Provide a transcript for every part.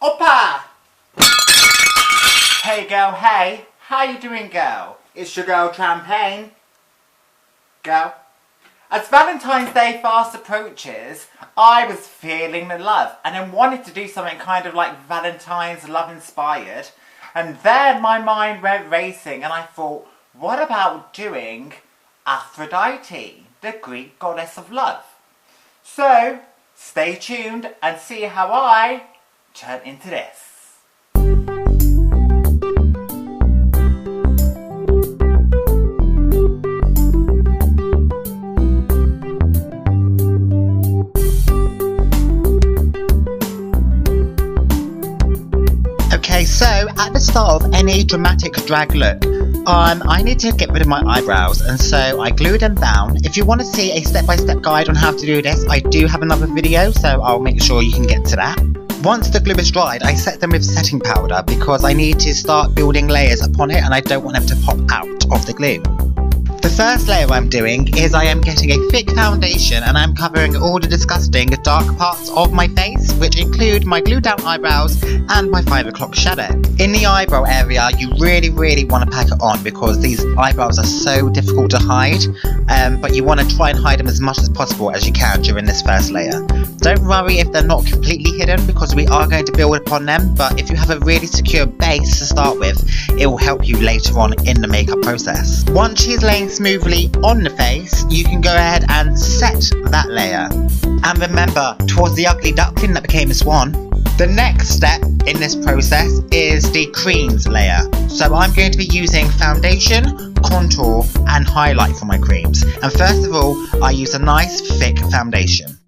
Oppa! Hey girl, hey. How you doing, girl? It's your girl Champagne. Girl. As Valentine's Day fast approaches, I was feeling the love and then wanted to do something kind of like Valentine's love inspired. And then my mind went racing and I thought, what about doing Aphrodite, the Greek goddess of love? So, stay tuned and see how I turn into this. Okay, so at the start of any dramatic drag look, I need to get rid of my eyebrows, and so I glue them down. If you want to see a step-by-step guide on how to do this, I do have another video, so I'll make sure you can get to that. Once the glue is dried, I set them with setting powder because I need to start building layers upon it and I don't want them to pop out of the glue. The first layer I'm doing is I am getting a thick foundation and I'm covering all the disgusting dark parts of my face, which include my glued down eyebrows and my 5 o'clock shadow. In the eyebrow area, you really want to pack it on because these eyebrows are so difficult to hide, but you want to try and hide them as much as possible as you can during this first layer. Don't worry if they're not completely hidden because we are going to build upon them, but if you have a really secure base to start with, it will help you later on in the makeup process. Once she's laying smoothly on the face, you can go ahead and set that layer. And remember, towards the ugly duckling that became a swan. The next step in this process is the creams layer. So I'm going to be using foundation, contour and highlight for my creams. And first of all, I use a nice thick foundation.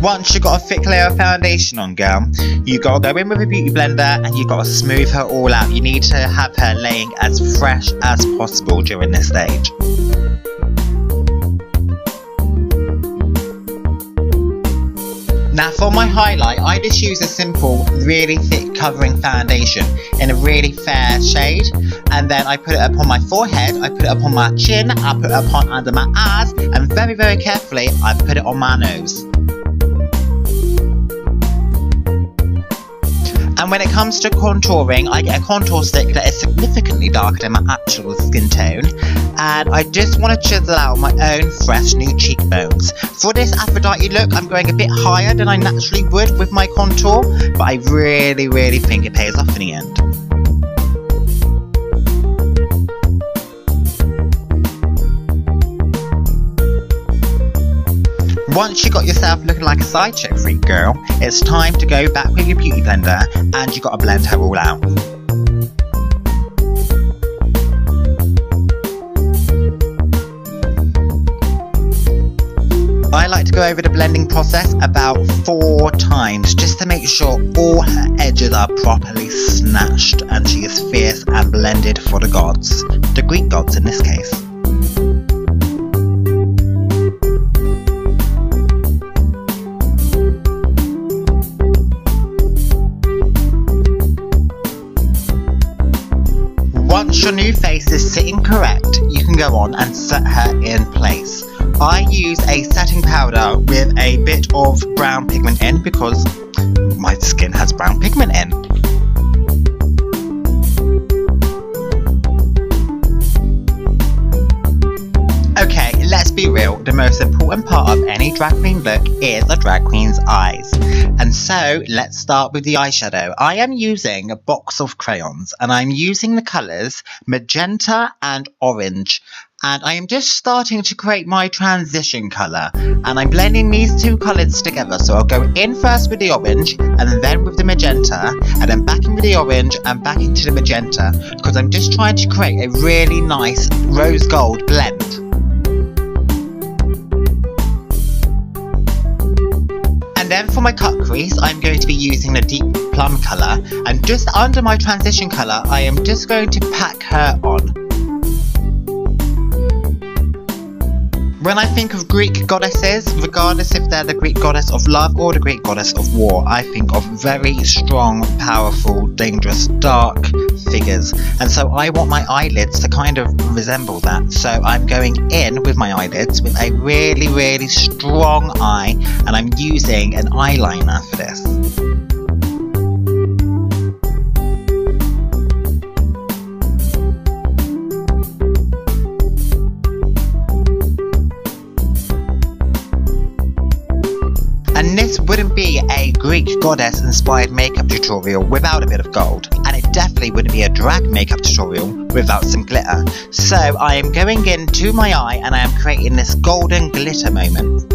Once you've got a thick layer of foundation on, girl, you gotta go in with a beauty blender and you gotta smooth her all out. You need to have her laying as fresh as possible during this stage. Now for my highlight, I just use a simple, really thick covering foundation in a really fair shade, and then I put it upon my forehead, I put it upon my chin, I put it upon under my eyes, and very carefully I put it on my nose. And when it comes to contouring, I get a contour stick that is significantly darker than my actual skin tone, and I just want to chisel out my own fresh new cheekbones. For this Aphrodite look, I'm going a bit higher than I naturally would with my contour, but I really think it pays off in the end. Once you got yourself looking like a side chick freak, girl, it's time to go back with your beauty blender and you gotta blend her all out. I like to go over the blending process about 4 times just to make sure all her edges are properly snatched and she is fierce and blended for the gods. The Greek gods in this case. Once your new face is sitting correct, you can go on and set her in place. I use a setting powder with a bit of brown pigment in because my skin has brown pigment in. Okay, let's be real, the most important part of any drag queen look is a drag queen's eyes. And so, let's start with the eyeshadow. I am using a box of crayons and I'm using the colours magenta and orange. And I am just starting to create my transition colour. And I'm blending these 2 colours together. So I'll go in first with the orange and then with the magenta. And then back in with the orange and back into the magenta. Because I'm just trying to create a really nice rose gold blend. And then for my cut crease, I'm going to be using the deep plum colour, and just under my transition colour, I am just going to pack her on. When I think of Greek goddesses, regardless if they're the Greek goddess of love or the Greek goddess of war, I think of very strong, powerful, dangerous, dark figures. And so I want my eyelids to kind of resemble that. So I'm going in with my eyelids with a really, really strong eye, and I'm using an eyeliner for this. And this wouldn't be a Greek goddess inspired makeup tutorial without a bit of gold, and it definitely wouldn't be a drag makeup tutorial without some glitter. So I am going into my eye and I am creating this golden glitter moment.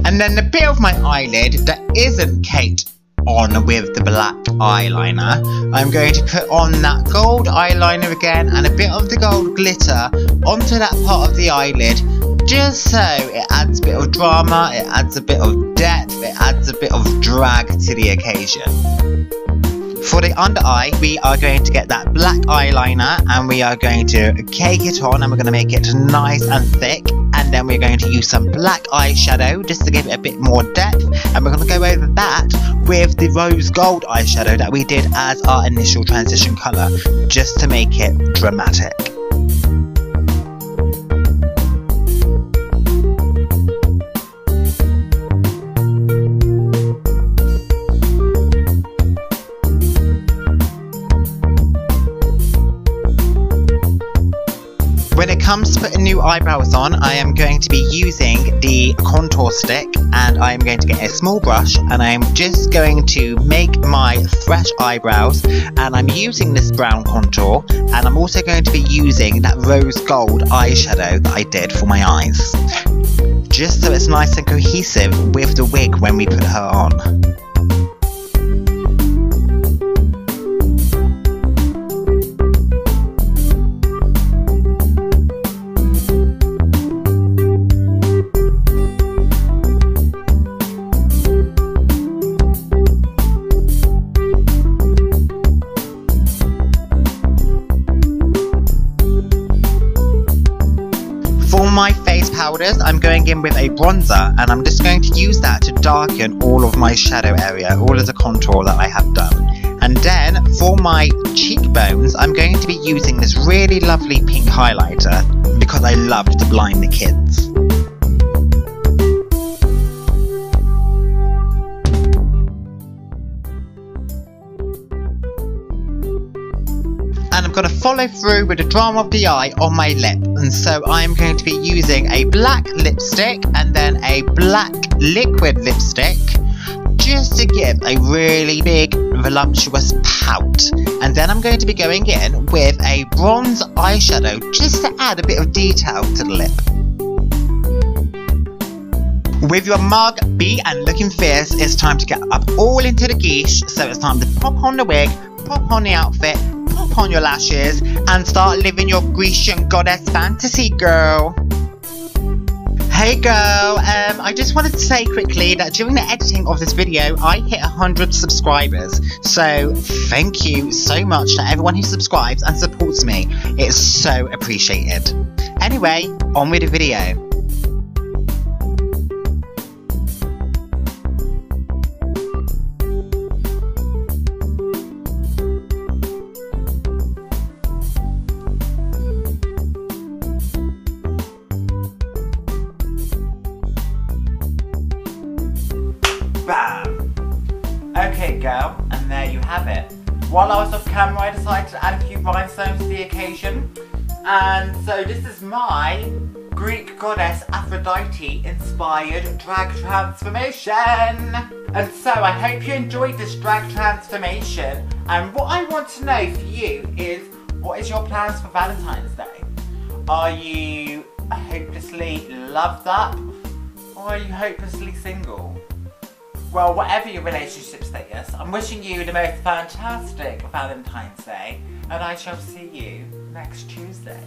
And then the bit of my eyelid that isn't caked on with the black eyeliner, I'm going to put on that gold eyeliner again and a bit of the gold glitter onto that part of the eyelid, just so it adds a bit of drama, it adds a bit of depth, it adds a bit of drag to the occasion. For the under eye, we are going to get that black eyeliner and we are going to cake it on, and we're going to make it nice and thick. And then we're going to use some black eyeshadow just to give it a bit more depth, and we're going to go over that with the rose gold eyeshadow that we did as our initial transition colour, just to make it dramatic. When it comes to putting new eyebrows on, I am going to be using the contour stick, and I am going to get a small brush and I am just going to make my fresh eyebrows, and I'm using this brown contour, and I'm also going to be using that rose gold eyeshadow that I did for my eyes, just so it's nice and cohesive with the wig when we put her on. For my face powders, I'm going in with a bronzer, and I'm just going to use that to darken all of my shadow area, all of the contour that I have done. And then for my cheekbones, I'm going to be using this really lovely pink highlighter because I love to blind the kids. And I'm going to follow through with the drama of the eye on my lip, and so I'm going to be using a black lipstick and then a black liquid lipstick just to give a really big voluptuous pout, and then I'm going to be going in with a bronze eyeshadow just to add a bit of detail to the lip. With your mug, beat and looking fierce, it's time to get up all into the guiche, so it's time to pop on the wig, pop on the outfit, pop on your lashes, and start living your Grecian goddess fantasy, girl. Hey girl, I just wanted to say quickly that during the editing of this video, I hit 100 subscribers, so thank you so much to everyone who subscribes and supports me. It's so appreciated. Anyway, on with the video. Okay girl, and there you have it. While I was off camera, I decided to add a few rhinestones to the occasion. And so this is my Greek goddess Aphrodite inspired drag transformation. And so I hope you enjoyed this drag transformation. And what I want to know for you is, what is your plans for Valentine's Day? Are you hopelessly loved up? Or are you hopelessly single? Well, whatever your relationship status, I'm wishing you the most fantastic Valentine's Day, and I shall see you next Tuesday.